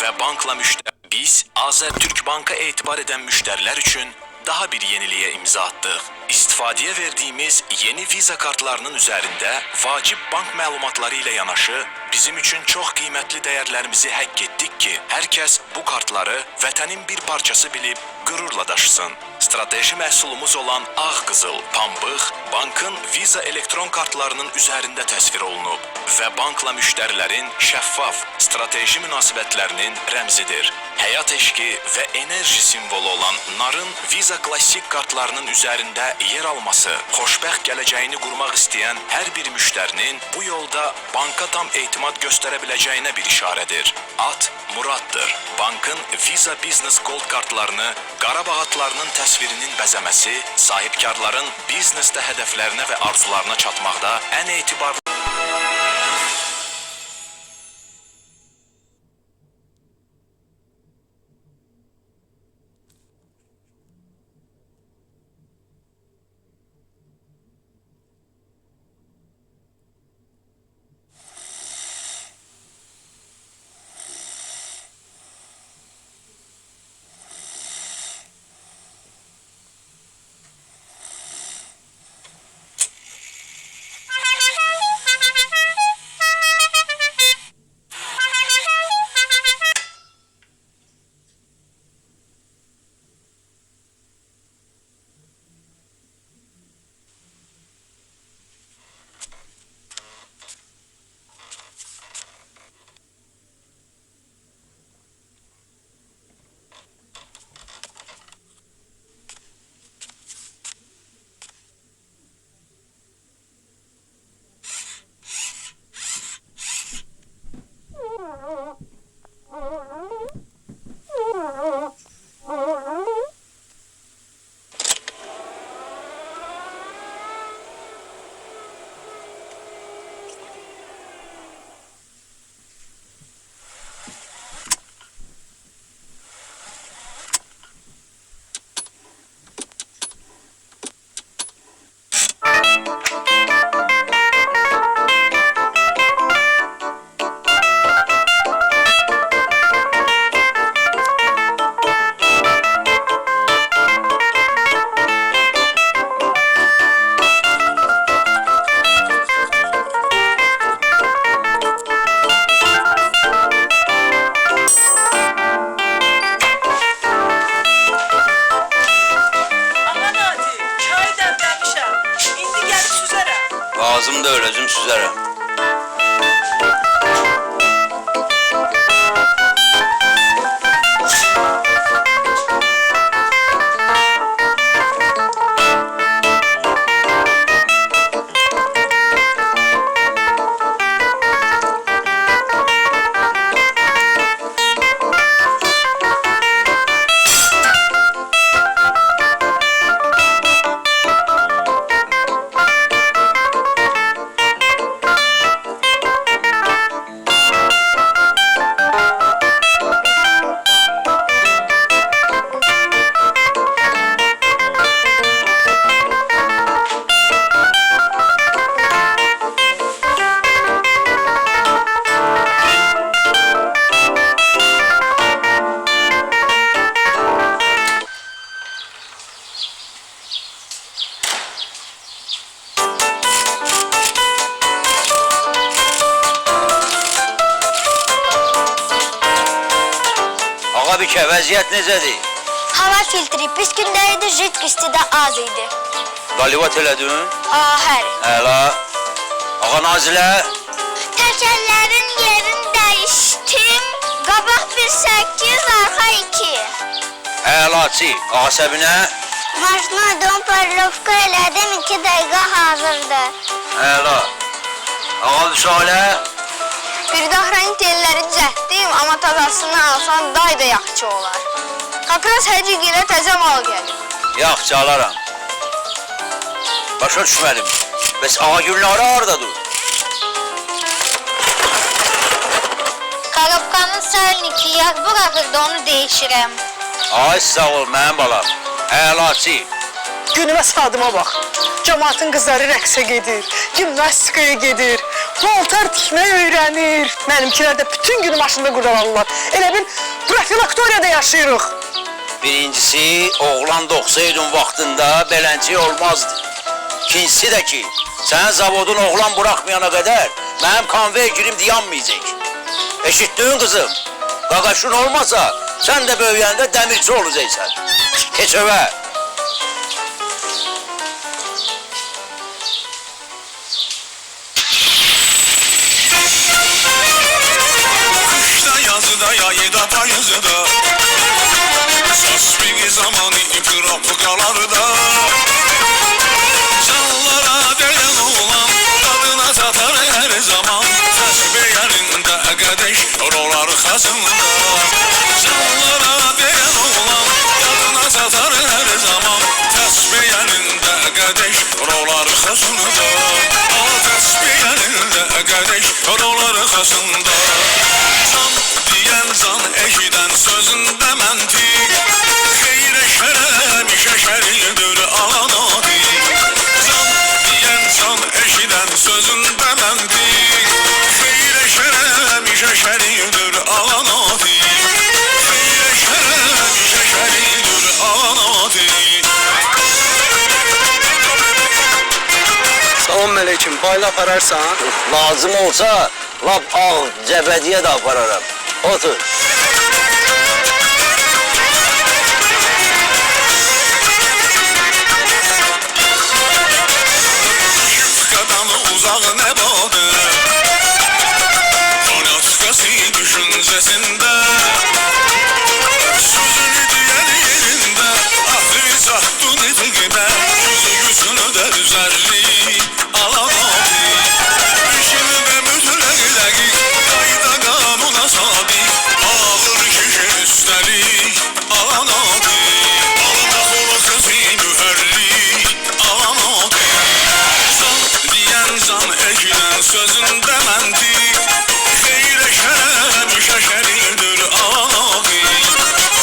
və bankla biz Azərtürk Banka etibar edən müştərilər üçün daha bir yeniliyə imza attıq. İstifadəyə verdiyimiz yeni Visa kartlarının üzərində vacib bank məlumatları ilə yanaşı bizim üçün çox qiymətli dəyərlərimizi həkk etdik ki, hər kəs bu kartları vətənin bir parçası bilib qürurla daşısın. Strateji məhsulumuz olan ağ qızıl, pambıq, bankın Visa elektron kartlarının üzərində təsvir olunub və bankla müştərilərin şəffaf, strateji münasibətlərinin rəmzidir. Həyat eşqi və enerji simvolu olan narın Visa klassik kartlarının üzərində yer alması, xoşbəxt gələcəyini qurmaq istəyən hər bir müştərinin bu yolda banka tam etimad göstərə biləcəyinə bir işarədir. At Muraddır. Bankın Visa Business Gold kartlarını Qarabağ atlarının təsvirinin bəzəməsi sahibkarların biznesdə hədəflərinə və arzularına çatmaqda ən etibarlı Ağzımda öləcəm süzərəm. Ağa bir vəziyyət necədir? Hava filtri pis gündəydi, jidqisti də az idi. Qalivat elədin? Hər. Əla. Ağa Nazilə? Təkərlərin yerini dəyişdim. Qabaq 1.8, arxa 2. Əlaçı. Ağa Səbinə? Maşına don parlovka elədim, 2 dəqiqə hazırdır. Əla. Ağa Vüsalə? Bir daxranın telləri düzəltdim, amma tazasını alsan day da yaxşı olar. Kakras həcik ilə təzə mal gəlir. Yaxşı, alaram. Başa düşmədim. Bəs Ağa Gülnarı haradadır? Qarabqanın sərniki yağ buraxırdı, onu değişirəm. Ay sağ ol mənim balam. Əlaçı. Günümə sadıma bax. Cəmaatın qızları rəqsə gedir, gimnastikaya gedir. paltar tikməyi öyrənir. Mənimkilər də bütün günü maşında qurdalanırlar. Elə bil profilaktoriyada yaşayırıq. Birincisi, oğlan doğsaydın vaxtında beləncə olmazdı. İkincisi də ki, sənin zavodun oğlan bırakmayana qədər mənim konvey girim dayanmayacaq. Eşitdin kızım? Qaqaşın olmasa, sən də böyüyəndə dəmirçi olacaqsan. Keç övə. Kışda yazıda yayda payızda Sasbigi zamanı itirafıqalarda Canlara değen oğlan Tadına satar her zaman Təsbih yerində qədəş Rolar xasında Canlara değen oğlan Tadına satar her zaman Təsbih yerində qədəş Rolar xasında Təsbih yerində qədəş Rolar xasında Can diyen can eşiden sözünde mentik Xeyre şerem şeşeridir alan adik Can diyen can eşiden sözünde mentik Xeyre şerem şeşeridir alan adik Xeyre şerem şeşeridir alan adik Salam aleyküm. Bayla apararsan? Lazım olsa, lap ağ cəbədiyə də apararam. Otur. Şıfkadan uzak nebadı Fanatikası düşüncesinde Sözünü diyen yerinde Ahri zahtun etikide Yüzü yüzünü de düzerli Alan abi İşini de mütleği Kayda kanuna sadik Ağır kişi üstelik Alan abi Alda kolu kızı müherli Alan abi Can diyen can ekilen sözünde mentik Xeyre şerem şeşeridir alan abi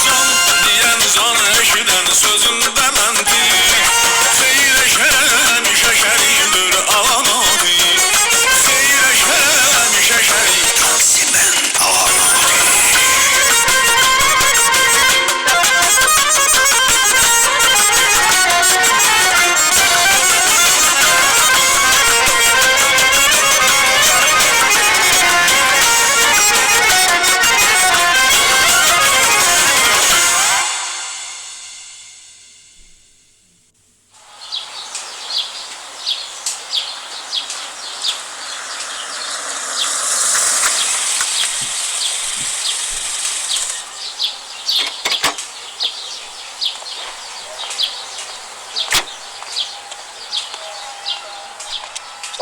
Can diyen can ekilen sözünde mentik Xeyre şerem şeşeridir alan abi Xeyre şerem şeşeridir Kasimen alan abi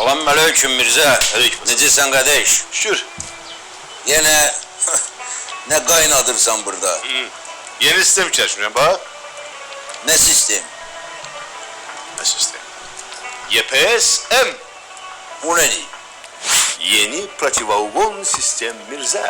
Salam aleyküm Mirzə. Necəsən qardaş? Şükür. Yenə nə qaynadırsan burada? Yeni sistem çalışmıyorum bak. Nə sistem? Ne sistem? YPS-M. Bu nədir? Yeni protivogon sistem Mirza.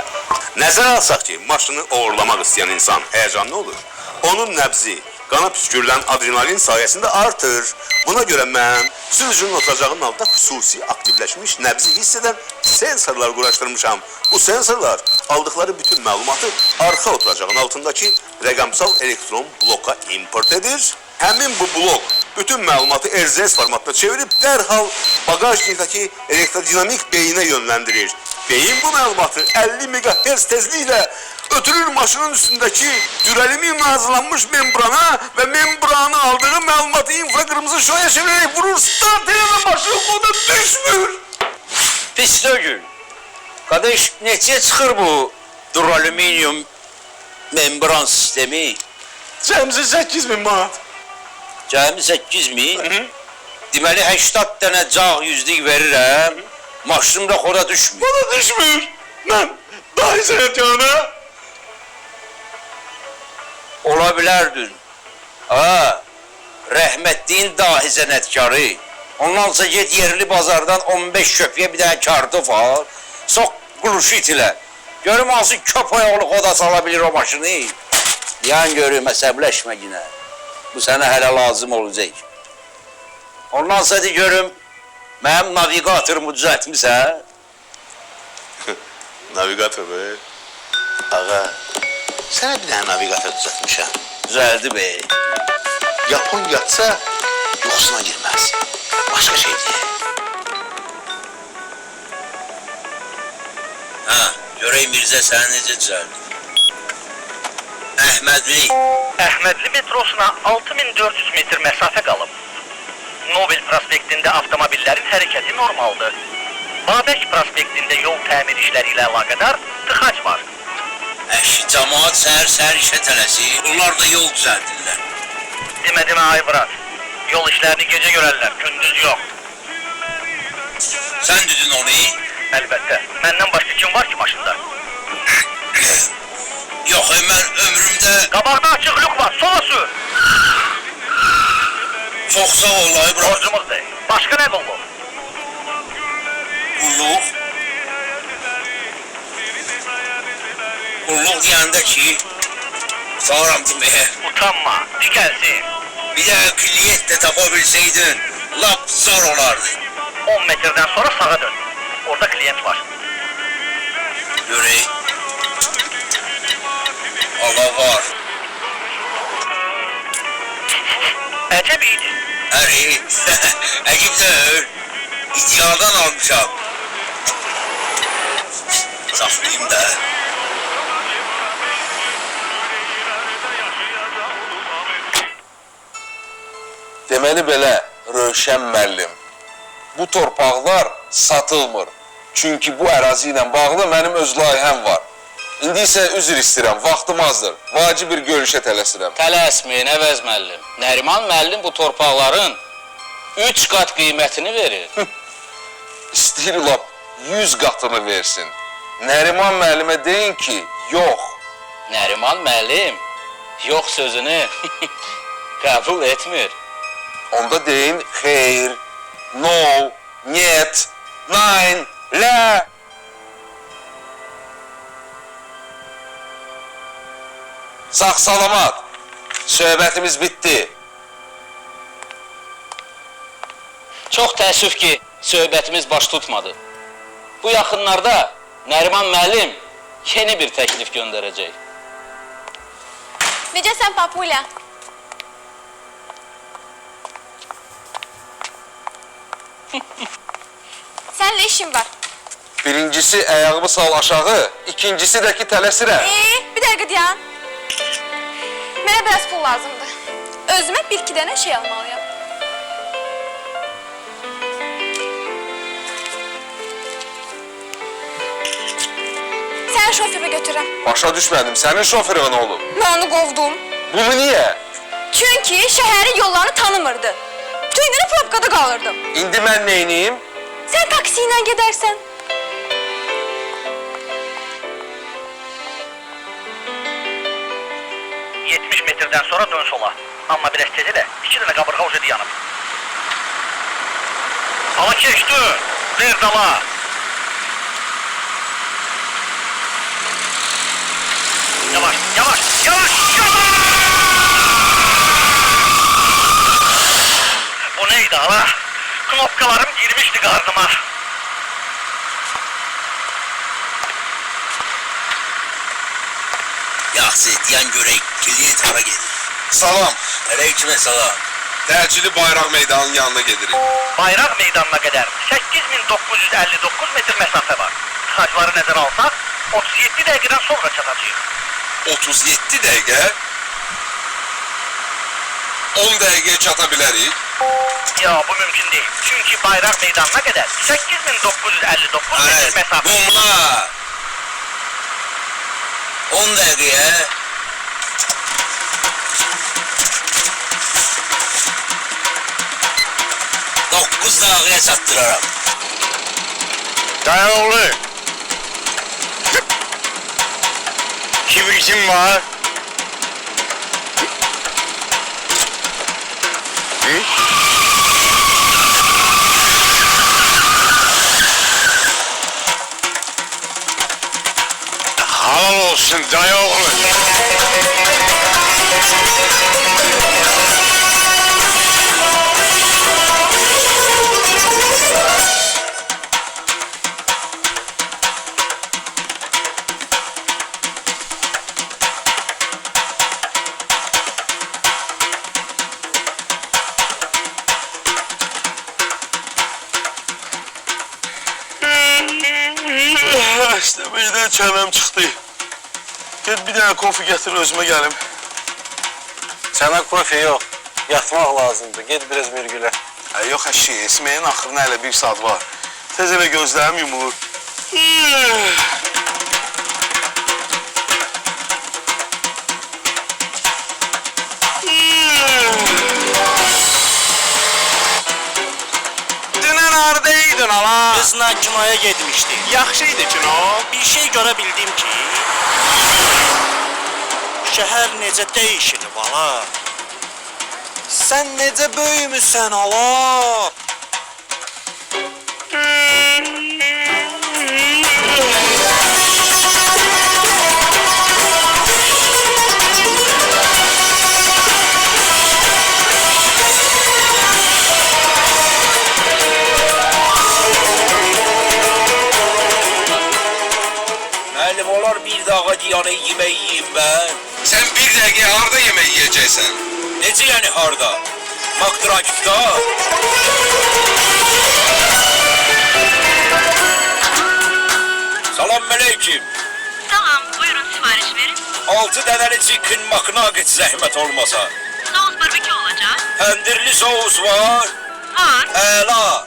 Nəzərə alsaq ki, maşını oğurlamaq istəyən insan heyecanlı olur. Onun nəbzi qana püskürülən adrenalin sayəsində artır. Buna görə mən sürücünün oturacağının altında xüsusi aktivləşmiş nəbzi hiss edən sensorlar quraşdırmışam. Bu sensorlar aldıqları bütün məlumatı arxa oturacağın altındakı rəqəmsal elektron bloka import edir. Həmin bu blok bütün məlumatı RZS formatına çevirib dərhal bagajnikdəki elektrodinamik beyinə yönləndirir. Beyin bu məlumatı 50 MHz tezliklə ötürür maşının üstündəki dürəlimi hazırlanmış membrana və membranı aldığı məlumatı infraqırmızı şoya çevirərək vurur. Start edən maşın ona düşmür. Pis dögül. Qardaş, neçəyə çıxır bu duralüminium membran sistemi? Cəmsi 8000 manat. Cəmi 8.000. Deməli 80 dənə cağ yüzlük verirəm. Maşınım da xoda düşmür. Bana düşmür. Mən dahi sənətkana. Ola bilərdin. Ha, rəhmətliyin dahi sənətkarı. Ondansa get yerli bazardan 15 köpüyə bir dənə kartof al. Sok quruşu itilə. Görüm hansı köpək oğlu xoda sala bilir o maşını. Yan görüm, əsəbləşmə yine. Bu sənə hələ lazım olacaq. Ondansa de görüm, mənim naviqatorumu düzəltmisən. Navigator be. Ağa, sənə bir dənə navigator düzəltmişəm. Düzeldi bey. Yapon yatsa yoxsuna girməz. Başqa şey deyil. Ha, göreyim Mirzə səni necə düzeldi. Əhmədli. Əhmədli metrosuna 6400 metr məsafə qalıb. Nobel prospektində avtomobillərin hərəkəti normaldır. Babək prospektində yol təmir işləri ilə əlaqədar tıxac var. Cemaat səhər işə tələsir. Onlar da yol düzeldirlər. Demə ay Murat, yol işlərini gecə görərlər, gündüz yox. Sən düdün onu. Əlbəttə, məndən başqa kim var ki maşında? Yox, mən ömrümdə Qabaqda açıq lük var, sola sür. çox sağ ol ay bırak. Borcumuzdur. Başqa nə qulluq? Qulluq. Qulluq deyəndə ki, sağıram deməyə. Utanma, di gəlsin. Bir də kliyent də tapa bilseydin, lap zor olardı. 10 metrdən sonra sağa dön. Orada kliyent var. Görək. Allah var. Əcəb iyiydi. Əri, əcib deyil. İddiadan almışam. Saxlayayım da. Deməli belə, Rövşən müəllim, bu torpaqlar satılmır. Çünki bu ərazi ilə bağlı mənim öz layihəm var. İndi isə üzr istəyirəm, vaxtım azdır. Vacib bir görüşə tələsirəm. Tələsməyin, Əvəz müəllim. Nəriman müəllim bu torpaqların 3 qat qiymətini verir. İstəyir lap 100 qatını versin. Nəriman müəllimə deyin ki, yox. Nəriman müəllim yox sözünü qəbul etmir. Onda deyin xeyr, no, net, nein, la. Sağ salamat. Söhbətimiz bitdi. Çox təəssüf ki, söhbətimiz baş tutmadı. Bu yaxınlarda Nəriman müəllim yeni bir təklif göndərəcək. Necəsən Papula? Səninlə işim var. Birincisi ayağımı sal aşağı, ikincisi də ki tələsirəm. Bir dəqiqə dayan. Mənə biraz pul lazımdır. Özümə bir-iki dənə şey almalıyam. Sən şoförü götürəm. Başa düşmədim, sənin şoförün olub. Mən onu qovdum. Bunu niyə? Çünki şəhərin yollarını tanımırdı. Bütün günü probkada qalırdım. İndi mən neyniyim? Sən taksi ilə gedərsən. metrdən sonra dön sola. Amma biraz tez elə, 2 dənə qabırğa ucu yanıb. Ala keçdi, ver dala. Yavaş, yavaş, yavaş, yavaş! Bu neydi hala? Knopkalarım girmişdi qarnıma. Yaxşı, deyən görək, kliyent hara gedir? Salam, Əleykümə salam. təcili bayraq meydanının yanına gedirik. Bayraq meydanına qədər 8959 metr məsafə var. Tıxacları nəzərə alsaq, 37 dəqiqədən sonra çatacağıq. 37 dəqiqə? 10 dəqiqəyə çata bilərik. Ya, bu mümkün deyil. Çünki bayraq meydanına qədər 8959 metr məsafə. Bomla! 10 dəqiqəyə 9 dəqiqəyə çatdıraram. Dayan oğlu. Kibritim var. Halal olsun dayı oğlu. çenem çıxdı. Gel bir tane kofi getir özüme gelim. Sənə kofe yox. Yatmaq lazımdır. Get biraz mürgülə. Yox əşi, Esməyin axırına hələ 1 saat var. Tez elə gözlərim yumulur. Dünən haradaydın ala? Qızla kinoya getmişdik. Yaxşıydı kino. Bir şey görə bildim ki, şəhər necə dəyişir bala. Sən necə böyümüsən ala? Müəllim, olar bir dağa diyanı yemək yiyeyim ben. Sen bir dəqiqə harda yemək yiyəcəksən? Necə yəni harda? Makdrankda. Salam aleyküm. Tamam, buyurun sipariş verin. 6 dənəli chicken McNugget zəhmət olmasa. Soğuz barbekü olacak. Pendirli soğus var. Var. Əla.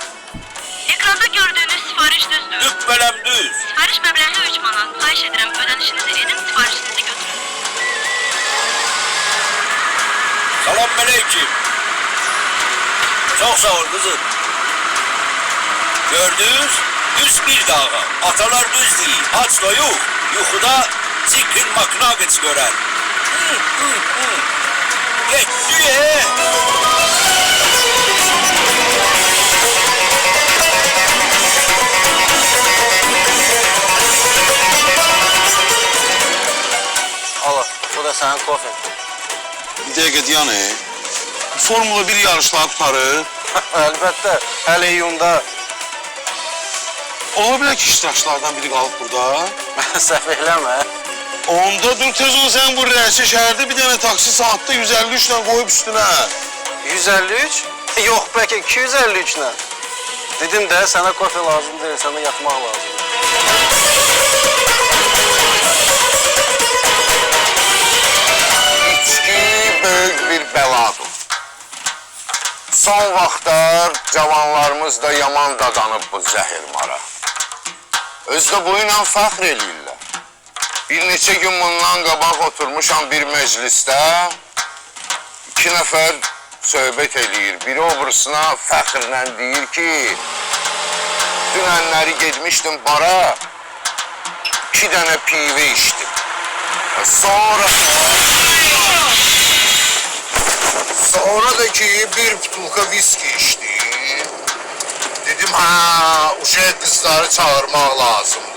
Ekranda gördüğünüz sipariş düzdür. Düppələm düz. Sipariş məbləği 3 manat. Xahiş edirəm, ödənişinizi edin, siparişinizi götürün. Salam aleyküm. Çok sağ ol kızım. Gördünüz? Düz bir dağa. Atalar düz değil. Aç doyuk. Yuxuda chicken McNuggets gören. Yetti ye. Ala, bu da sənin kofen. Bir dəqiqə diyanı. Formula 1 yarışları tutarır. Əlbəttə, hələ iyunda. Ola bilər ki, iştirakçılardan biri qalıb burada. Səhv eləmə. Onda dur tez ol sen bu rəisi şəhərdə bir dənə taksi saatda 153 ilə qoyub üstünə. 153? Yox, bəlkə 253 ilə. Dedim də, sənə kofe lazım deyil, sənə yatmaq lazım. İçki böyük bir bəladır. Son vaxtlar cavanlarımız da yaman dadanıb bu zəhirmara. Özdə bu ilə fəxr eləyirlər. Bir neçə gün bundan qabaq oturmuşam bir meclisdə. 2 nəfər söhbət eləyir. Biri obrusuna fəxrlə deyir ki, dünənləri getmişdim bara, 2 dənə pivə içdim. Sonra da ki bir butulka viski içdim. Dedim ha, uşaq kızları çağırmaq lazımdır.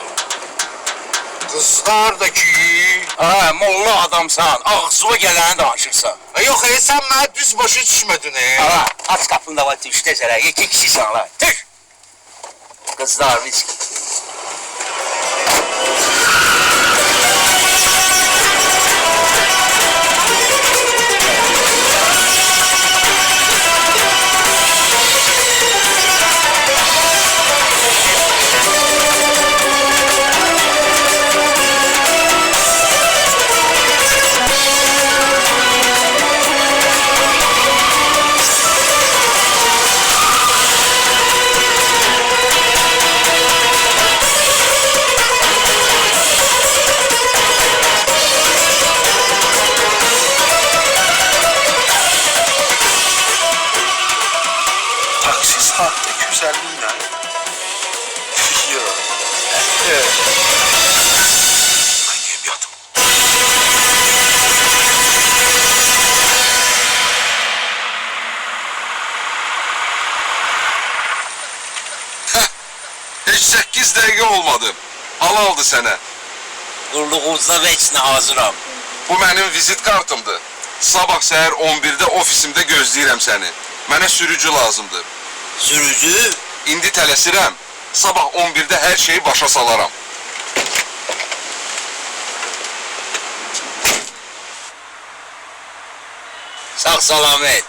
Kızlar da ki... Ha, molla adamsan. Ağzıma gələni danışırsan. Yox, sen mənə düz başa düşmədin. Ha, aç kapında var düşte zərə. 2 kişi sana. Tüş. Kızlar viski. Taksi saatte 250 ilə. Yok. Ben gelip yatım. Heç 8 dəqiqə olmadı. Halaldı sənə. Qurluğunuzda vəçsinə hazıram. Bu mənim vizit kartımdır. Sabah səhər 11-də ofisimdə gözləyirəm səni. Mənə sürücü lazımdır. Sürücü? İndi tələsirəm. Sabah 11-də hər şeyi başa salaram. Sağ salamet.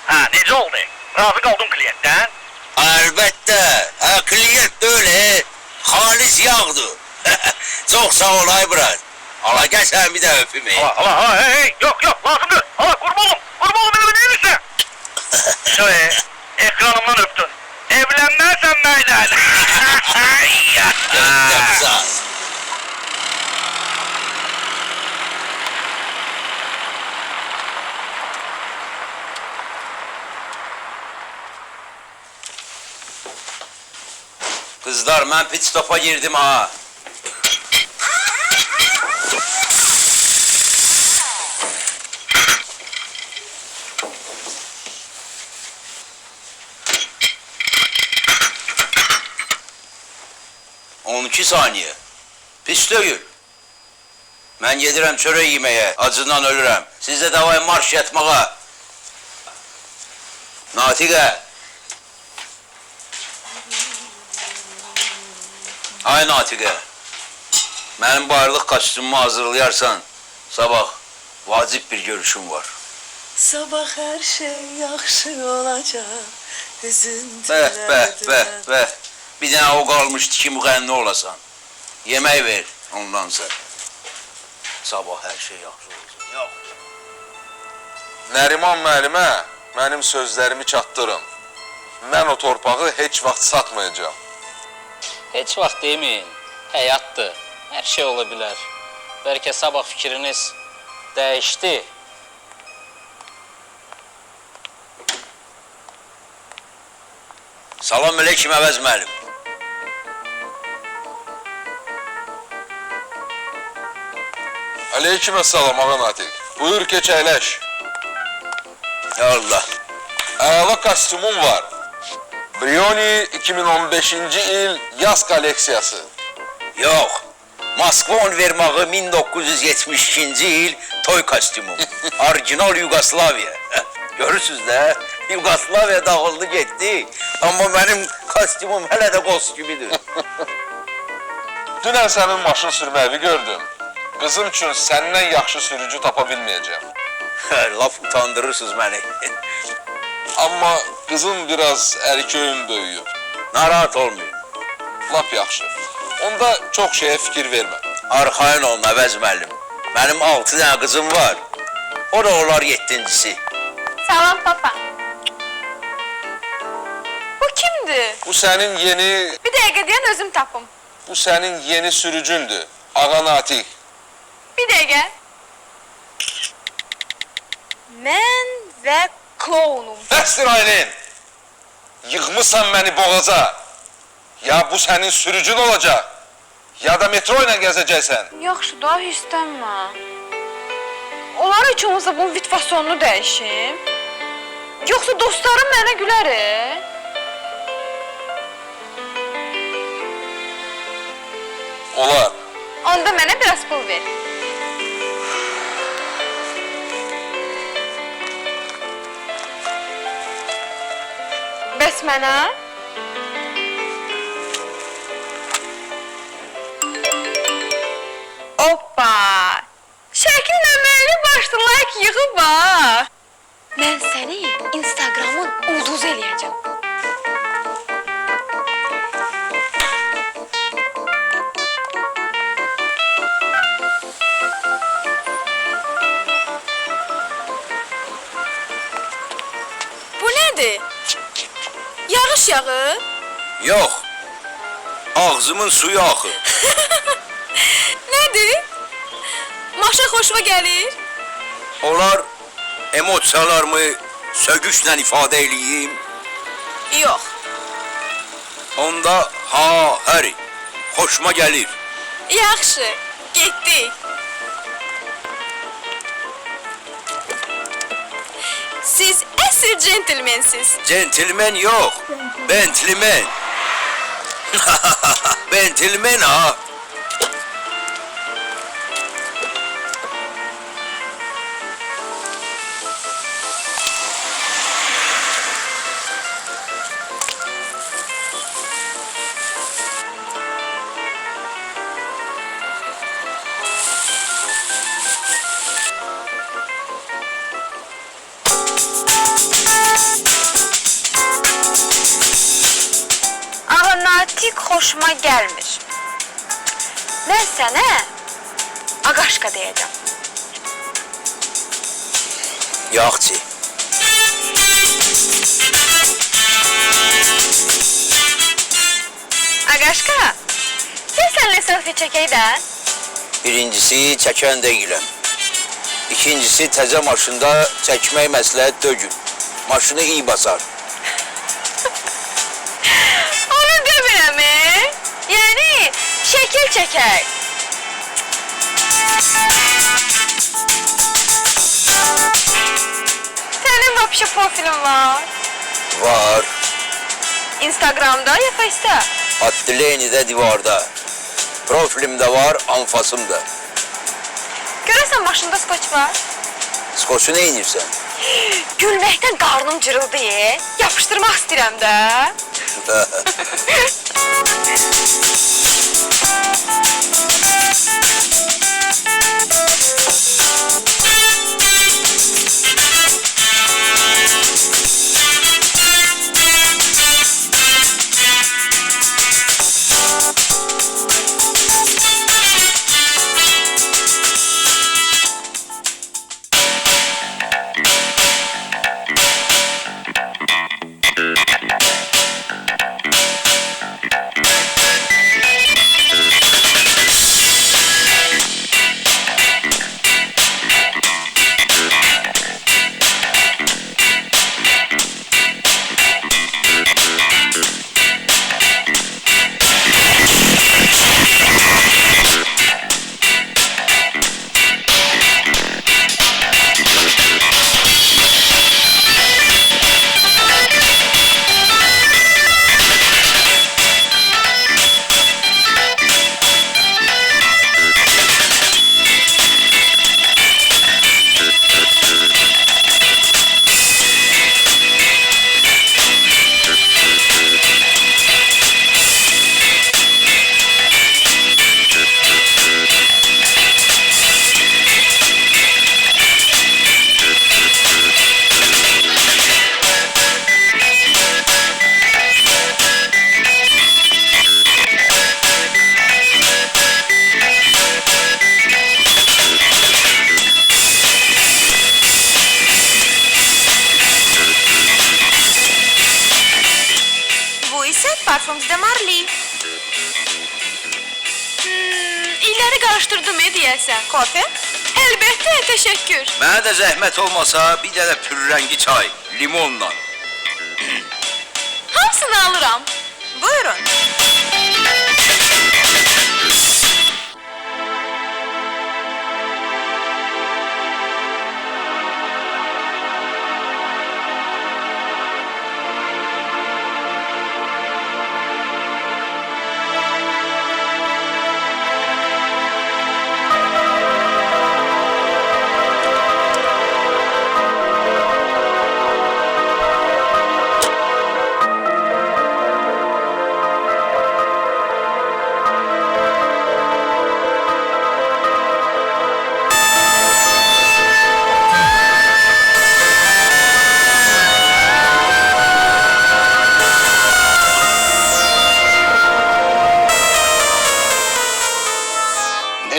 Ha, necə oldu? Razı qaldın klientdən? Əlbəttə, nakliyat da öyle. Halis yağdı. Çok sağ ol Aybrat. Ala gel sen bir de öpeyim. Hala hey yok lazım değil. Hala kurbanım beni değil misin? Şöyle ekranımdan öptün. Evlenmezsen benden. Yapsa. Kızlar ben pit stop'a girdim ha. On iki saniye. Pis değil. Ben gedirəm çörək yeməyə, acından ölürəm. Siz də davay marş yatmağa. Natiqə. Ay Natiqə. Mənim bayırlıq kostyumumu hazırlayarsan, sabah vacib bir görüşüm var. Sabah her şey yaxşı olacak. Bəh. Bir dənə o qalmışdı ki, müğənni olasan. Yemək ver ondansa. Sabah hər şey yaxşı olacaq. Yox. Nəriman müəllimə mənim sözlərimi çatdırın. Mən o torpağı heç vaxt satmayacağam. Heç vaxt deməyin. Həyatdır. Hər şey ola bilər. Bəlkə sabah fikriniz dəyişdi. Salam aleyküm Əvəz müəllim. Aleykümselam ağa Natiq. Buyur keç əyləş. Ya Allah. Əla kostyumum var. Brioni 2015-ci il yaz kolleksiyası. Yox. Moskva Univermağı 1972-ci il toy kostyumum. Orijinal Yugoslaviya. Görürsünüz də, Yugoslaviya dağıldı getdi. Amma mənim kostyumum hələ də kostyumidir. Dünən sənin maşın sürməyini gördüm. Qızım üçün səndən yaxşı sürücü tapa bilməyəcəm. Laf utandırırsınız məni. Amma qızım biraz ərköyün böyüyüb. Narahat olmayın. Lap yaxşı. Onda çox şeyə fikir vermə. Arxayın olun Əvəz müəllim. Mənim 6 dənə qızım var. O da olar 7-cisi. Salam papa. Bu kimdir? Bu sənin yeni... Bir dəqiqə deyən özüm tapım. Bu sənin yeni sürücündür. Ağa Natiq. Bir dəqiqə. Mən və klounum. Bəsdir Aylin! Yığmışsan məni boğaza. Ya bu sənin sürücün olacaq, ya da metro ilə gəzəcəksən. Yaxşı, daha istənmə. Onlar heç olmasa bunun vit fasonunu dəyişim. Yoxsa dostlarım mənə gülər. Olar. Onda mənə biraz pul ver. Bəs mənə? Hoppa! Şəkillə məni başda like yığıb ha! Mən səni Instagramın ulduz eləyəcəm. Bu nədir? Yağış yağır? Yox. Ağzımın suyu axır. Nədir? Maşa xoşuma gəlir. Olar emosiyalarımı sögüşlə ifadə eləyim. Yox. Onda Hari. Xoşuma gəlir. Yaxşı, getdik. Siz əsl centilmensiz. Centilmen yox. Bentlimen. Bentlimen ha. romantik xoşuma gəlmir. Mən sənə Aqaşka deyəcəm. Yaxçı. Aqaşka, gəl sənlə selfie çəkək də. Birincisi çəkən deyiləm. İkincisi təzə maşında çəkmək məsləhət deyil. Maşını iyi basar. Onu demirəm, yəni şəkil çəkək. Sənin vapşı profilin var? Var. Instagramda ya Face'da? Adliyenidə divarda. Profilim də var, anfasım da. Görəsən maşında skoç var? Skoçu nə inirsən? Gülməkdən qarnım cırıldı, yapışdırmaq istəyirəm də. Parfums de Marly. İlləri qarışdırdım deyəsən. Kofe? Əlbəttə, təşəkkür. Mənə də zəhmət olmasa bir dənə pürrəngi çay, limonla. Hamısını alıram. Buyurun.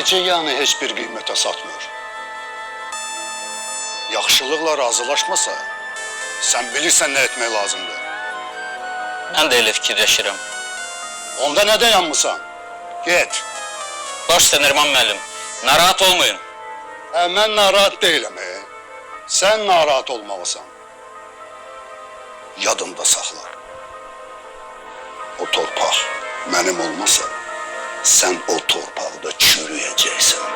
Necə yəni heç bir qiymətə satmır? Yaxşılıqla razılaşmasa, sən bilirsən nə etmək lazımdır. Mən də elə fikirləşirəm. Onda nədən yanmısan? Get. Baş üstə Nərman müəllim, narahat olmayın. Mən narahat deyiləm. Sən narahat olmalısan. Yadında saxla. O torpaq mənim olmasa, sən o torpaqda çürüyəcəksən.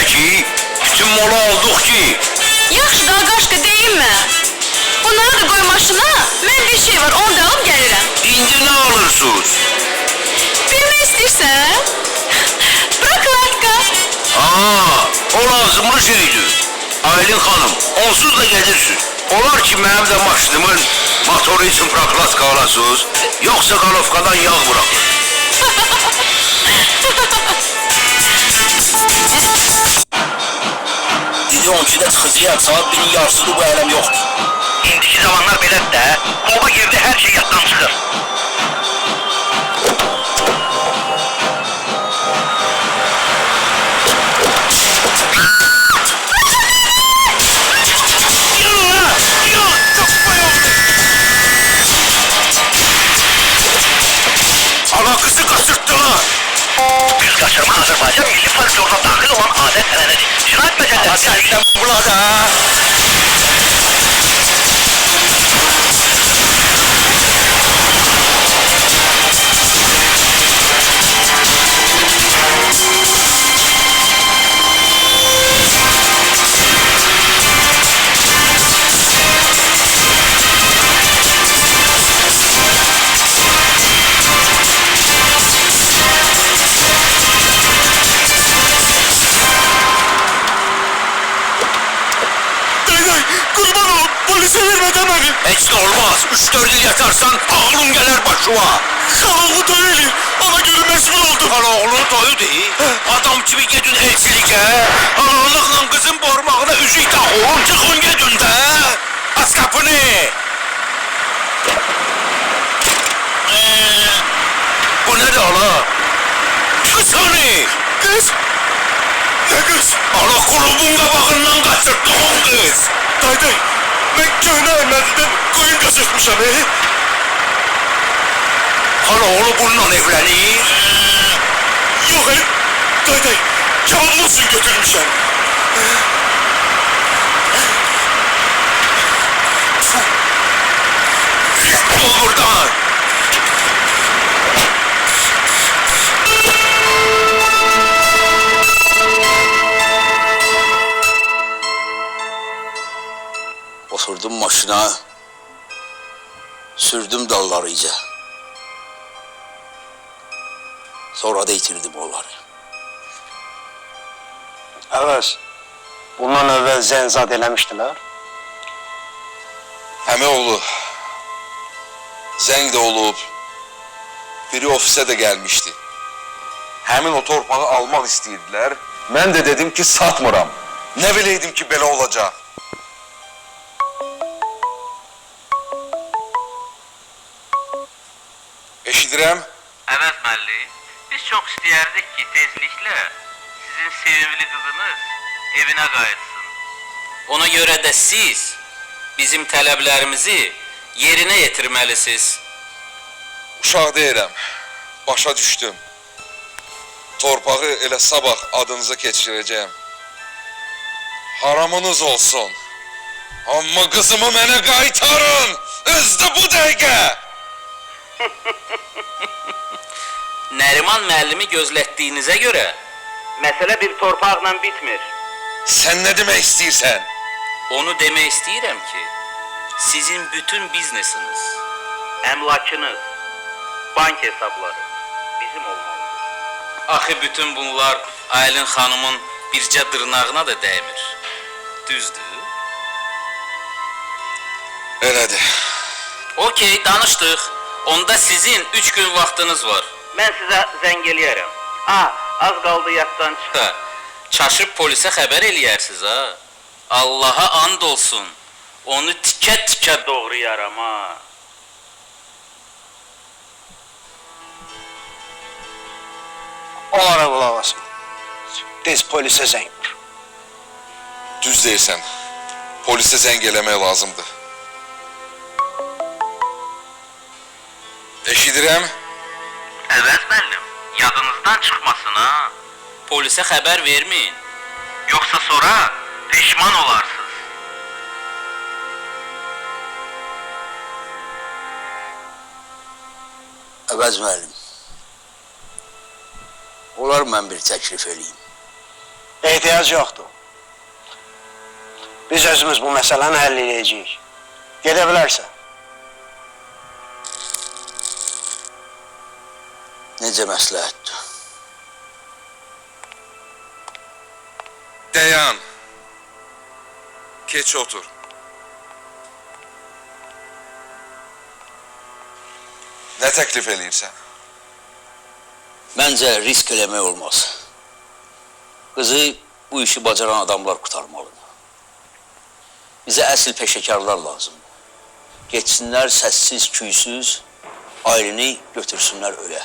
ki, bütün mola aldık ki. Yaxşı daha qaşqı deyilmə. Bunları da qoy maşına. Mən bir şey var, onu da alıb gəlirəm. İndi ne alırsınız? Bilmək istəyirsən? Prokladka. Aa, o lazımlı şeydir. Aylin hanım, onsuz da gelirsiniz. Olar ki benim de maşınımın motoru için prokladka alasınız, yoksa kalofkadan yağ bırakır. Dedi 12'də çıxacağam, saat 1-in yarısıdır, bu ələm yoxdur. İndiki zamanlar belədir də. Kluba girdi, hər şey yaddan çıxır. Ana kızı kaçırttılar. Yüz kaçırma Azərbaycan milli folkloruna daxil olan adət ənənədir. Cinayət məcəlləsi Sen burada. Kurban ol, polise verme demedi. Hiç de olmaz. 3-4 yıl yatarsan ağlın gelir başıma. Kanallı doyeli, ona göre meşgul oldum. Lan oğlun doyu değil. Adam gibi gedin elçilikə. Analıqla kızın parmağına üzük taxın. Çıxın gedin də. Aç kapını. Bu nedir hala? Kız hani? Kız? Ne kız? Hala kulübün qabağından qaçırtdığın kız. Dayday, ben köyüne emredinden koyun kaçırtmışam. Hala oğlu bununla evlenir. Yok dayday, kebabın olsun götürmüşem. Ol buradan. Oturdum maşına, sürdüm dalları iyice. Sonra da itirdim onları. Evet. Bundan evvel zenzad eləmişdilər. Əmi oğlu, zəng də olub, biri ofisə də gəlmişdi. Həmin o torpağı almaq istəyirdilər. Mən də dedim ki, satmıram. Nə biləydim ki, belə olacaq. Eşidirəm. Evet müəllim, biz çok istəyərdik ki, tezliklə sizin sevimli kızınız evine qayıtsın. Ona göre de siz bizim tələblərimizi yerine yetirməlisiniz. Uşaq deyirəm, başa düşdüm. Torpağı elə sabah adınıza keçirəcəyəm. Haramınız olsun. Amma qızımı mənə qaytarın, özdə bu dəqiqə. Nəriman müəllimi gözlətdiyinizə görə məsələ bir torpaqla bitmir. Sən nə demək istəyirsən? Onu demək istəyirəm ki, sizin bütün biznesiniz, əmlakınız, bank hesabları bizim olmalıdır. Axı bütün bunlar Aylin xanımın bircə dırnağına da dəymir. Düzdür? Elədir. Okey, danışdıq. Onda sizin 3 gün vaxtınız var. Mən sizə zəng eləyərəm. Az qaldı yatdan çıxa. Çaşıb polisə xəbər eləyərsiniz ha. Allaha and olsun. Onu tikə-tikə doğrayaram ha. Onlara qulaq asın. Tez polisə zəng vur. Düz deyirsən. Polisə zəng eləmək lazımdır. Eşidirəm. Evet müəllim, yadınızdan çıxmasın ha. Polisə xəbər verməyin. Yoxsa sonra peşman olarsınız. Əvəz müəllim. Olar mən bir təklif eləyim. Ehtiyac yoxdur. Biz özümüz bu məsələni həll edəcəyik. Gedə bilərsən. Necə məsləhətdir? Dayan. Keç otur. Ne teklif eləyirsən? Məncə risk eləmək olmaz. Qızı bu işi bacaran adamlar kurtarmalıdır. Bizə əsl peşəkarlar lazımdır. Geçsinlər səssiz, küysüz, ailəni götürsünlər ölə.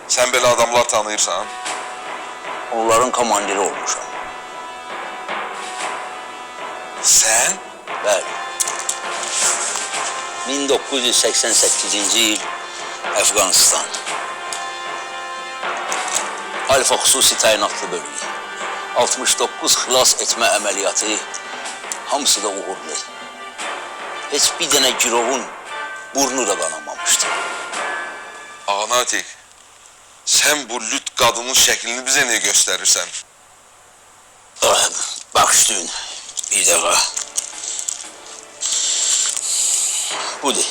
Sən belə adamlar tanıyırsan? Onların komandiri olmuşam. Sən? Bəli. 1988-ci il Əfqanistan. Alfa xüsusi təyinatlı bölgü. 69 xilas etmə əməliyyatı, hamısı da uğurlu. Heç bir dənə girovun burnu da qanamamışdı. Ağanatik, sən bu lüt qadının şəklini bizə niyə göstərirsən? Bağışlayın, bir dəqiqə. Budur,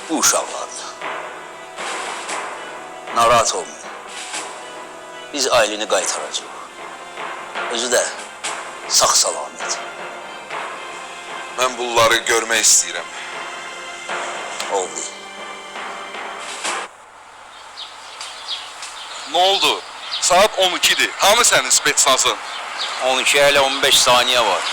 bu uşaqlardır. Narahat olmayın. Biz ailəni qaytaracaq. Özü də sağ-salamet. Mən bunları görmək istəyirəm. Oldu. Ne oldu? Saat 12'dir. Hamı sənin spetsnazın? 12 ilə 15 saniyə var.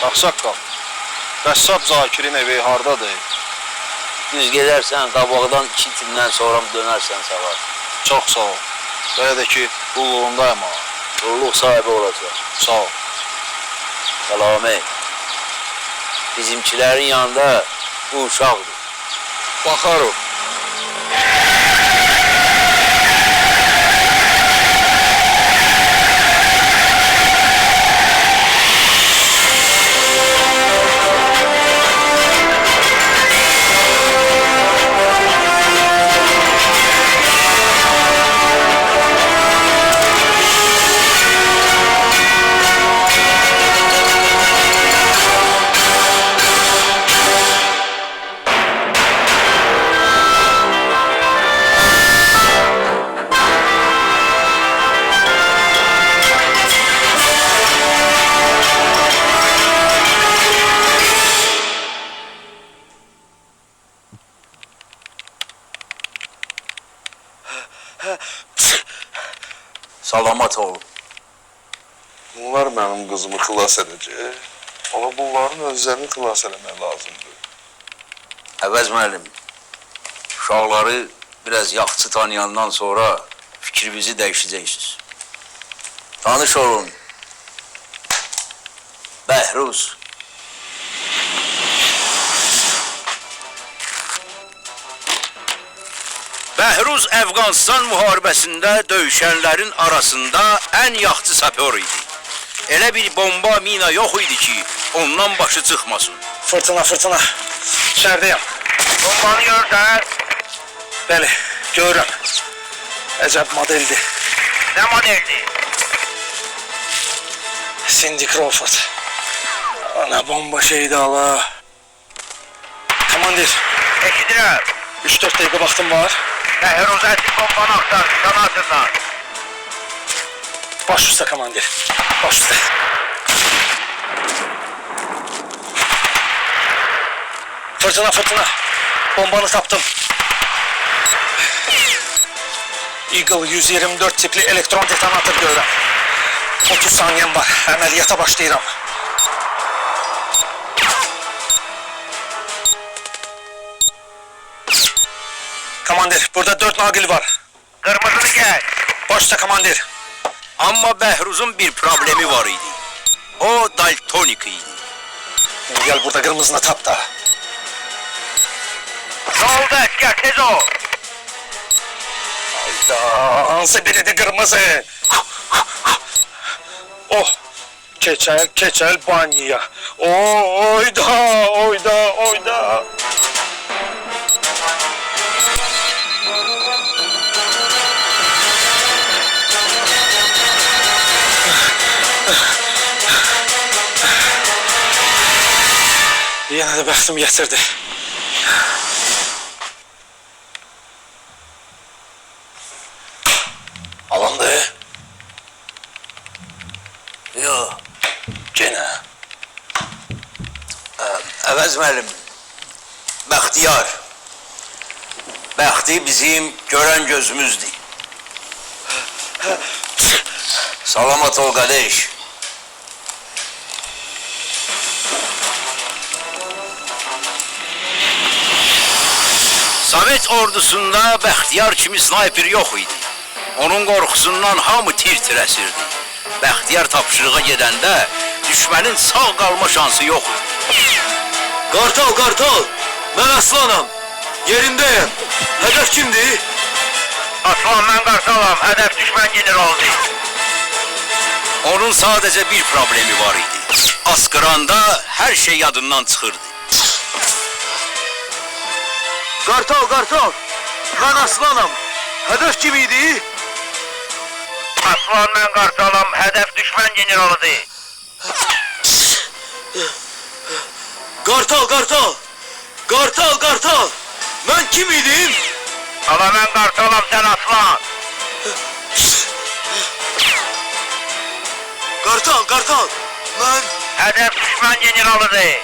Ağsaqqal, qəssab Zakirin evi hardadır? Düz gedərsən, qabaqdan 2 timdən sonra dönərsən sağa. Çox sağ ol. Belə də ki, qulluğundayım ha. Qulluq sahibi olacaq. Sağ ol. Səlamət. Bizimkilərin yanında bu uşaqdır. Baxarıq. Salamat ol. Bunlar mənim qızımı xilas edəcək. Ama bunların özlərini xilas eləmək lazımdır. Əvəz müəllim, uşaqları biraz yaxşı tanıyandan sonra fikrinizi dəyişəcəksiniz. Tanış olun. Bəhruz. Bəhruz Əfqanistan müharibəsində döyüşənlərin arasında ən yaxşı sapör idi. Elə bir bomba, mina yox idi ki, ondan başı çıxmasın. Fırtına, fırtına. İçəridəyəm. Bombanı görsən? Bəli, görürəm. Əcəb modeldir. Nə modeldir? Cindy Crawford. Ana bomba şeydi Allah. Komandir, Eşidirəm. 3-4 dəqiqə vaxtım var. Bəhruz əsil bombanı axtar, qanatından. Baş üstə komandir. Baş üstə. Fırtına, fırtına. Bombanı tapdım. Eagle 124 tipli elektron detonatör görürəm. 30 saniyem var. Əməliyyata başlayıram. Komandir, burada 4 naqil var. Qırmızını gəl. Baş üstə komandir. Amma Bəhruzun bir problemi var idi. O daltonik idi. Gel burada kırmızını tap da. Nə oldu əskər, tez ol. Oyda, hansı biri de kırmızı? Oh, keçel banyoya. Oyda. Yine de bəxtim getirdi. Alındı. Yox. Gene. Əvəz müəllim, Bəxtiyar. Bəxti bizim görən gözümüzdür. Salamat ol qardaş. Sovet ordusunda Bəxtiyar kimi snayper yox idi. Onun qorxusundan hamı tir-tir əsirdi. Bəxtiyar tapşırığa gedəndə düşmənin sağ qalma şansı yox idi. Qartal, mən Aslanam. Yerindəyəm. Hədəf kimdir? Aslan, mən Qartalam, hədəf düşmən generalıdır. Onun sadəcə bir problemi var idi. Askıranda hər şey yadından çıxırdı. Qartal, mən Aslanam. Hədəf kim idi? Aslan, mən Qartalam, hədəf düşmən generalıdır. Qartal, mən kim idim? Ala, mən Qartalam, sən Aslan. Qartal, mən... Hədəf düşmən generalıdır.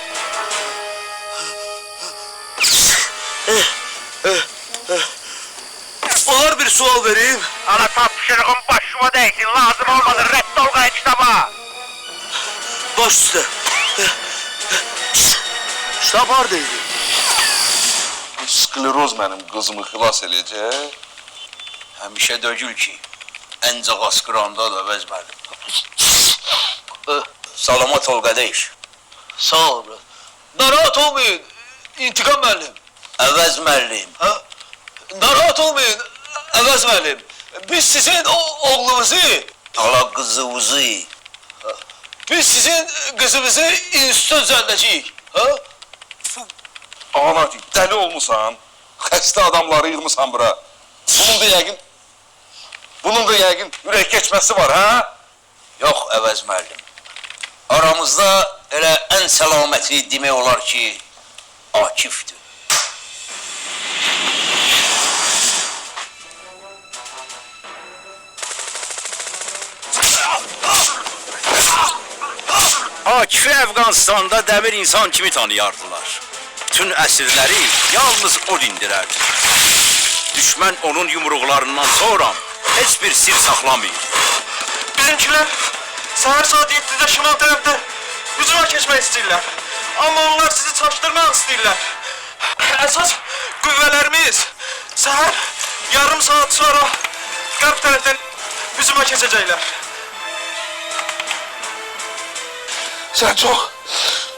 Olar bir sual vereyim. Ala, tapşırığın başıma değsin, lazım olmadı, rədd ol qayı kitaba. Baş üstə. Ştab haradaydı? Skleroz mənim qızımı xilas eləyəcək. Həmişə dögül ki, əncə askıranda da Əvəz müəllim. Salamat ol qardaş. Sağ ol. Narahat olmayın. İntikam müəllim. Əvəz müəllim. Narahat olmayın. Əvəz müəllim. Biz sizin oğlunuzu... Ala qızınızı. Biz sizin qızınızı institut düzəldəcəyik. Ana, dəli olmusan. Xəstə adamları yığmısan bura. Bunun da yəqin ürək keçməsi var, ha? Yox, Əvəz müəllim. Aramızda elə ən səlaməti demək olar ki, Akifdir. Akifi Əfqanistanda dəmir insan kimi tanıyardılar. Bütün əsirləri yalnız o dindirərdi. Düşmən onun yumruqlarından sonra heç bir sir saxlamayır. Bizimkilər səhər saat 7-də şimal tərəfdə hücuma keçmək istəyirlər. Amma onlar sizi çaşdırmaq istəyirlər. Əsas qüvvələrimiz səhər yarım saat sonra qərb tərəfdən hücuma keçəcəklər. Sen çok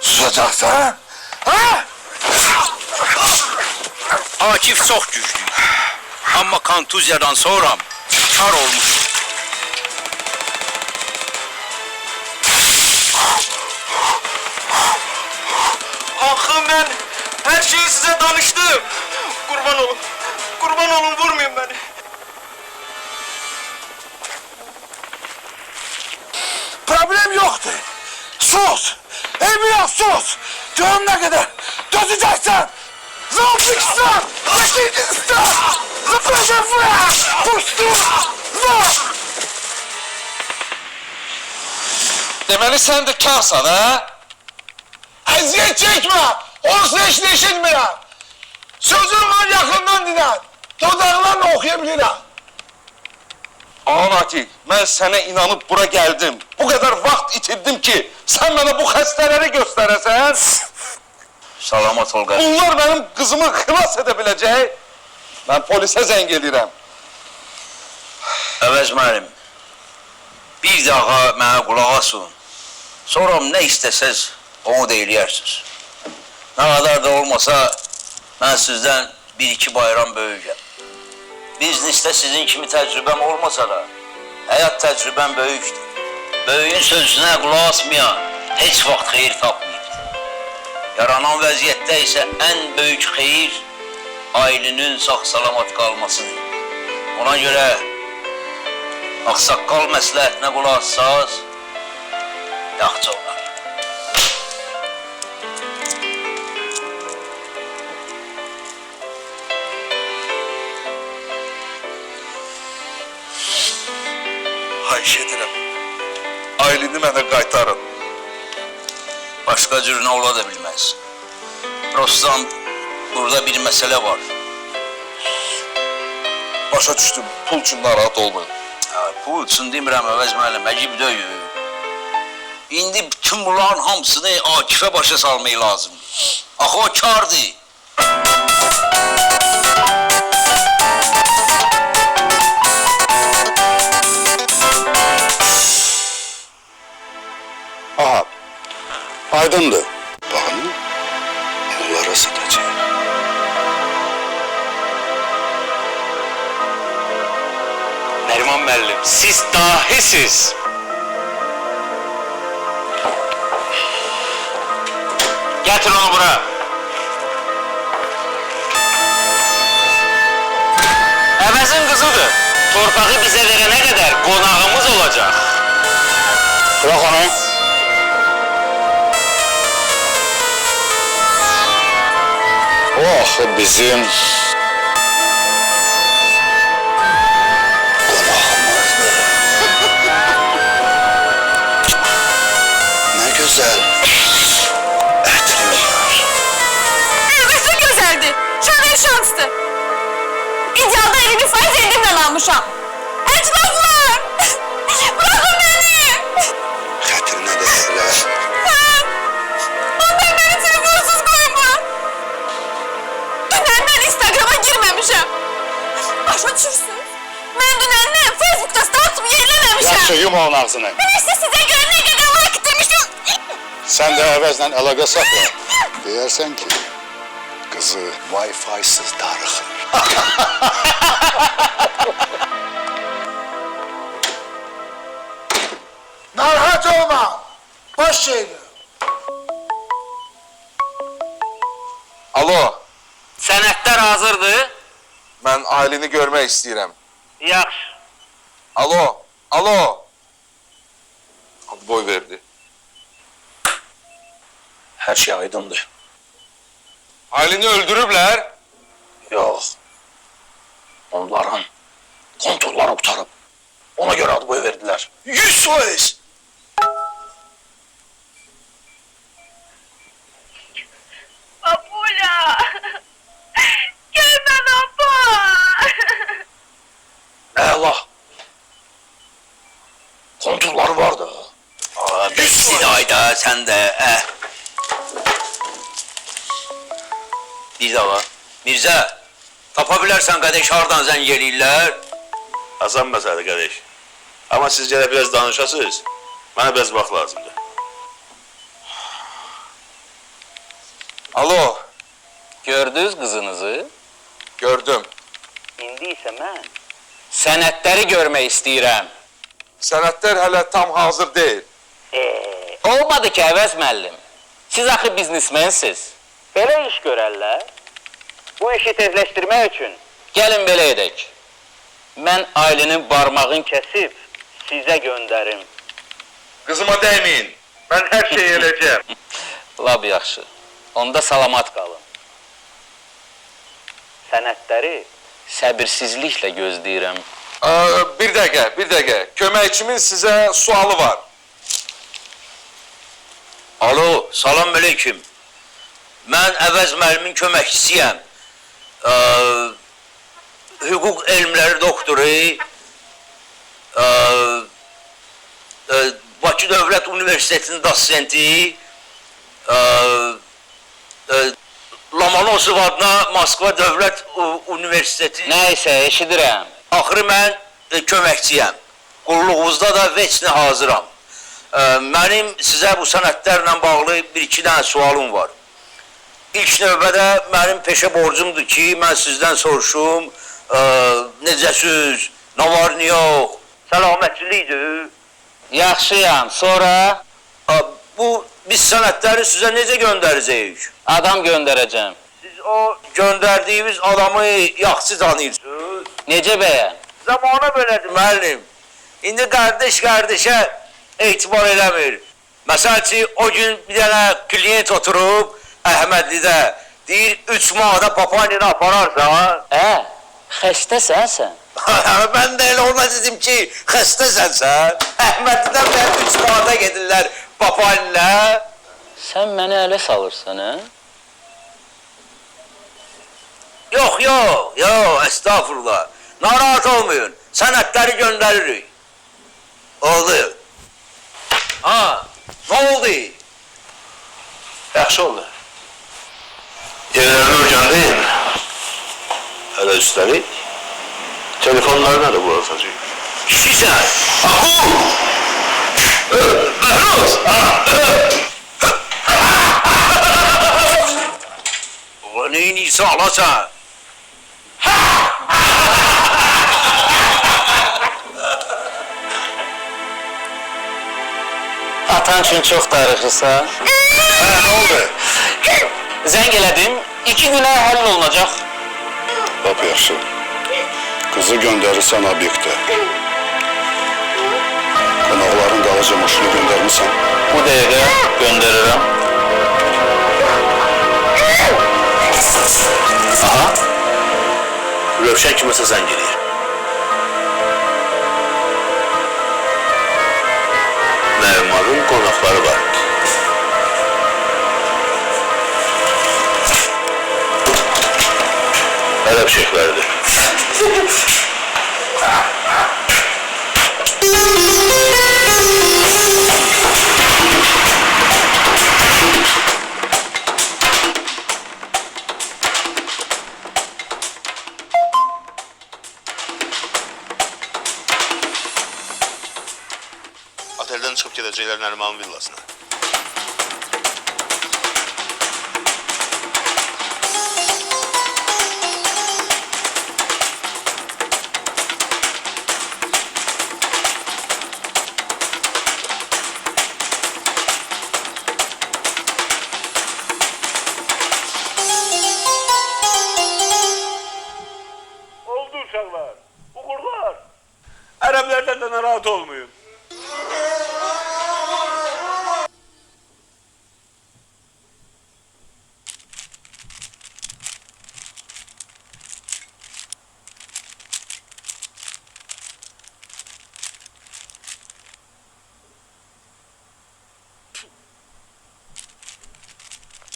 susacaksın, ha? Akif çox güclü. Amma kontuziyadan sonra kar olmuş. Axı mən hər şeyi sizə danışdım. Qurban olun, vurmayın məni. Problem yoktu. Sus! Biraz sus! Diyorum ne kadar? Dözeceksin! Zalfıksın! Zekidinsin! Zıplaşafıya! Puştu! Zor! Deməli sən də karsan, ha? Eziyet çekme! Olsun eşleşilmeyen! Sözüm var yakından dinlen! Dodaklarla okuyabilirim! Anati, mən sənə inanıb bura gəldim. Bu qədər vaxt itirdim ki, sən mənə bu xəstələri göstərəsən. Salamat ol qardaş. Bunlar mənim qızımı xilas edə biləcək. Mən polisə zəng edirəm. Əvəz müəllim, bir daha mənə qulaq asın. Sonra nə istəsəz, onu da eləyərsiniz. Nə qədər də olmasa, mən sizdən bir-iki bayram böyüyəcəm. biznesdə sizin kimi təcrübəm olmasa da, həyat təcrübəm böyükdür. Böyüyün sözünə qulaq asmayan heç vaxt xeyir tapmayır. Yaranan vəziyyətdə isə ən böyük xeyir ailənin sağ-salamat qalmasıdır. Ona görə ağsaqqal məsləhətinə qulaq assaz, yaxşı olar. Xahiş edirəm. Ailəni mənə qaytarın. Başqa cür nə ola da bilməz. Prostan, burada bir məsələ var. Başa düşdüm, pul üçün narahat olmayın. Pul üçün demirəm, Əvəz müəllim, əcib deyil. İndi bütün bunların hamısını Akifə başa salmayı lazımdır. Axı o kardır. Aha, aydındır. Baxın, onlara satacaq. Neriman müəllim, siz dahisiz. Gətir onu bura. Əvəzin qızıdır. Torpağı bizə verənə qədər qonağımız olacaq. Bırak onu. O axı bizim qonağımızdır. Ne güzel ətri var. Əlbəttə gözəldir. Şöyle şansdır. İdealda 50 faiz elimle almışam. Əclaflar! Bırakın beni! Xətrinə də sizlər. Ondan beni telefonsuz koyma. Dünəndən Instagram'a girmemişim. Başa düşürsünüz. Ben dünəndən Facebook'ta status yenilememişim. Yaxşı, yum onun ağzını. Ben işte size göre ne kadar like etmiştim. Sen de əvəzlə əlaqə saxla. Deyərsən ki, qızı Wi-Fi'siz darıxır. Narahat olma. Boş şeydir. Alo, Sənədlər hazırdır. mən ailəni görmək istəyirəm. Yaxşı. Alo, alo. Boy verdi. Hər şey aydındır. Ailəni öldürüblər. Yox. Onların konturları qutarıb. Ona görə ad boy verdilər. 100%! Apula! Gel ben apa! Əla. Konturları vardı. Bilsin ayda sən də. Bir daha. Mirzə, tapa bilərsən qardaş hardan zəng eləyirlər? Asan məsələdir qardaş. Amma siz gələ biraz danışasınız. Mənə biraz vaxt lazımdır. Alo, Gördünüz qızınızı? gördüm. İndi isə mən sənədləri görmək istəyirəm. Sənədlər hələ tam hazır deyil. Olmadı ki, Əvəz müəllim. Siz axı biznesmensiz. Belə iş görərlər. Bu işi tezləşdirmək üçün gəlin belə edək. Mən ailənin barmağını kəsib sizə göndərim. Qızıma dəyməyin. Mən hər şeyi eləcəm. Lab yaxşı. Onda salamat qalın. Sənədləri səbirsizliklə gözləyirəm. Bir dəqiqə. Köməkçimin sizə sualı var. Alo, salam aleyküm. Mən Əvəz müəllimin köməkçisiyəm. Hüquq elmləri doktoru, Bakı Dövlət Universitetinin dosenti, Lomonosov adına Moskva Dövlət Universiteti. Nəysə, eşidirəm. Axırı mən köməkçiyəm. Qulluğunuzda da veçni hazıram. Mənim sizə bu sənədlərlə bağlı bir-iki dənə sualım var. İlk növbədə mənim peşə borcumdur ki, mən sizdən soruşum, Necəsiz? Nə var, nə yox? Səlamətçilikdir. Yaxşıyam, sonra Bu biz sənədləri sizə necə göndərəcəyik? adam göndərəcəm. Siz o göndərdiyiniz adamı yaxşı tanıyırsınız. Necə bəyəm? Zamana belədir müəllim. İndi qardaşa etibar eləmir. Məsəl üçün o gün bir dənə klient oturub Əhmədlidə deyir 3 manata papaynini apararsan. Xəstəsən sən? Ben de elə ona dedim ki xəstəsən sən. Əhmədlidən mən 3 manata gedirlər papaynilə. Sən məni ələ salırsan, hə? Yox, estağfurullah. Narahat olmayın. Sənədləri göndəririk. Oldu. Ne oldu? Yaxşı oldu. Yerlərini öyrəndin. Hələ üstəlik. Telefonları nədə bulacaq? Şişən. Məhruz. Ulan neyin iyisi alasan? Atan üçün çox darıxırsan. Ne oldu? Zəng elədim, 2 günə həll olunacaq. Lap yaxşı. Kızı gönderirsen obyektə. Qonaqların qalıcı maşını göndermişsən. Bu dəqiqə göndərirəm. Aha. Rövşən kiməsə zəng edir. Nərimanın qonaqları var. Ərəb şeyxləridir. Oteldən çıxıb gedəcəklər Nərimanın villasına. Oldu uşaqlar, uğurlar. Ərəblərdən də narahat olmayın.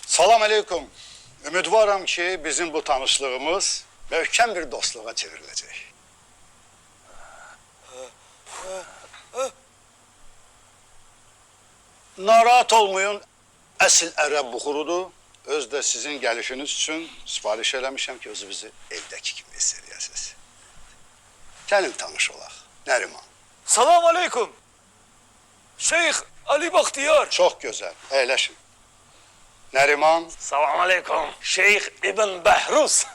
Salam aleyküm. Ümidvaram ki bizim bu tanışlığımız möhkəm bir dostluğa çevrilecek. Narahat olmayın. Əsl ərəb buxurudur. Öz də sizin gəlişiniz üçün sipariş eləmişəm ki özünüzü evdəki kimi hiss edəsiniz. Gəlin tanış olaq. Nəriman. Salam aleyküm. Şeyh Ali Bahtiyar. Çok güzel. Əyləşin. Nəriman. Salam aleyküm. Şeyh İbn Behruz.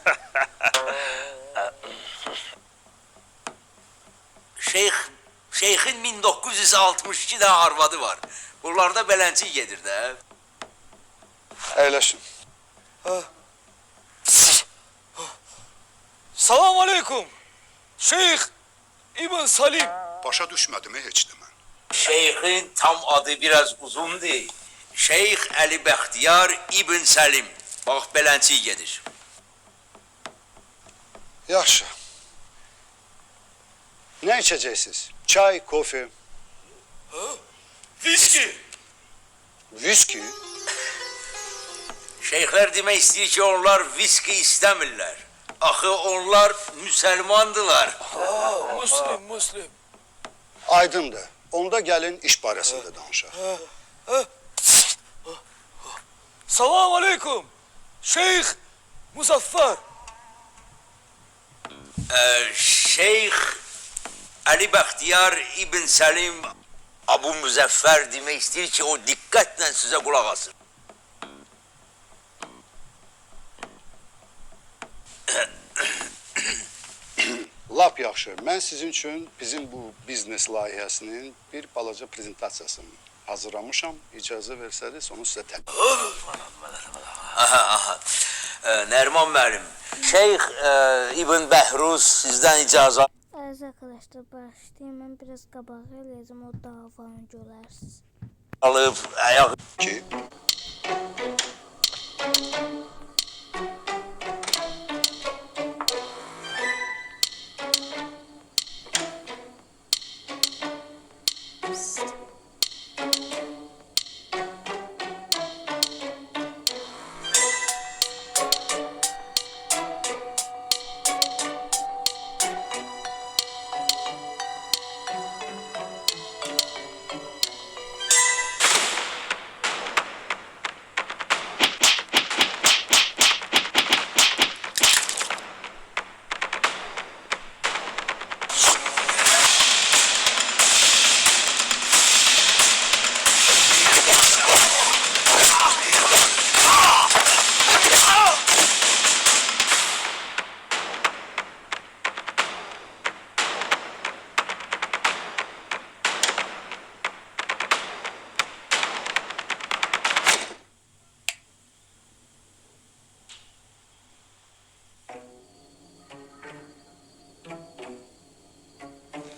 Şeyxin 1962 dənə arvadı var. Bunlarda beləncik gedir də. Əyləşin. Salam aleyküm. Şeyh İbn Salim. Başa düşmədimi heç demən? Şeyxin tam adı biraz uzundur. Şeyx Əli Bəxtiyar İbn Səlim. Bax, beləncik gedir. Yaxşı. Ne içeceksiniz? Çay, kofe? Viski. Viski? Şeyxlər demək istəyir ki, onlar viski istəmirlər. Axı onlar müsəlmandılar. Müslim. Aydındır. Onda gəlin iş barəsində danışaq. Salam aleyküm. Şeyh Muzaffer. Şeyx Əli Bəxtiyar İbn Səlim Abu Müzəffər demək istəyir ki, o diqqətlə sizə qulaq asın. Lap yaxşı. Mən sizin üçün bizim bu biznes layihəsinin bir balaca prezentasiyasını hazırlamışam. İcazə versəniz onu sizə təqdim. Aha. Nərman müəllim, Şeyx İbn Bəhruz sizdən icazə Əziz arkadaşlar, başlayayım. Mən biraz qabağa eləyəcəm, o davanı görərsiniz. alıb ayaq Ki,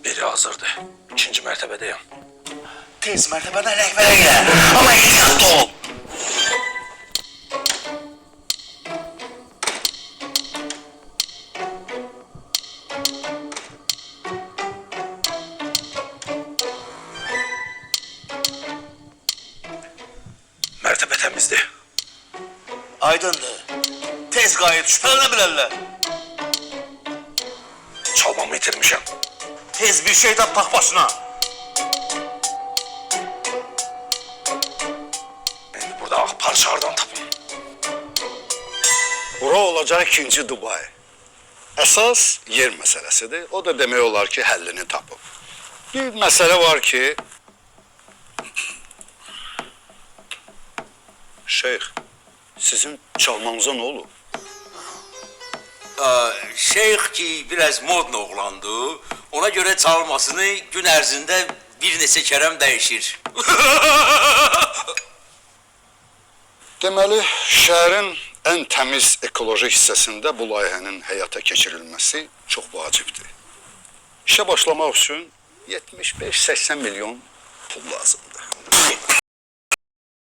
Biri hazırdır. İkinci mərtəbədəyəm. Tez mərtəbədən rəhbərə gəl. Amma ehtiyatlı ol. Mərtəbə təmizdir. Aydındır. Tez qayıt, şübhələnə bilərlər. Çalmamı itirmişəm. Tez bir şey tap başına. İndi burada ağ parçalardan tapın. bura olacaq ikinci Dubai. Əsas yer məsələsidir. O da demək olar ki, həllini tapıb. Bir məsələ var ki, Şeyx, sizin çalmanıza nə olub? Şeyx ki biraz modna oğlandı. Ona göre çalmasını gün ərzində bir neçə kərəm dəyişir. Deməli, şəhərin ən təmiz ekoloji hissəsində bu layihənin həyata keçirilməsi çox vacibdir. İşə başlamaq üçün 75-80 milyon pul lazımdır.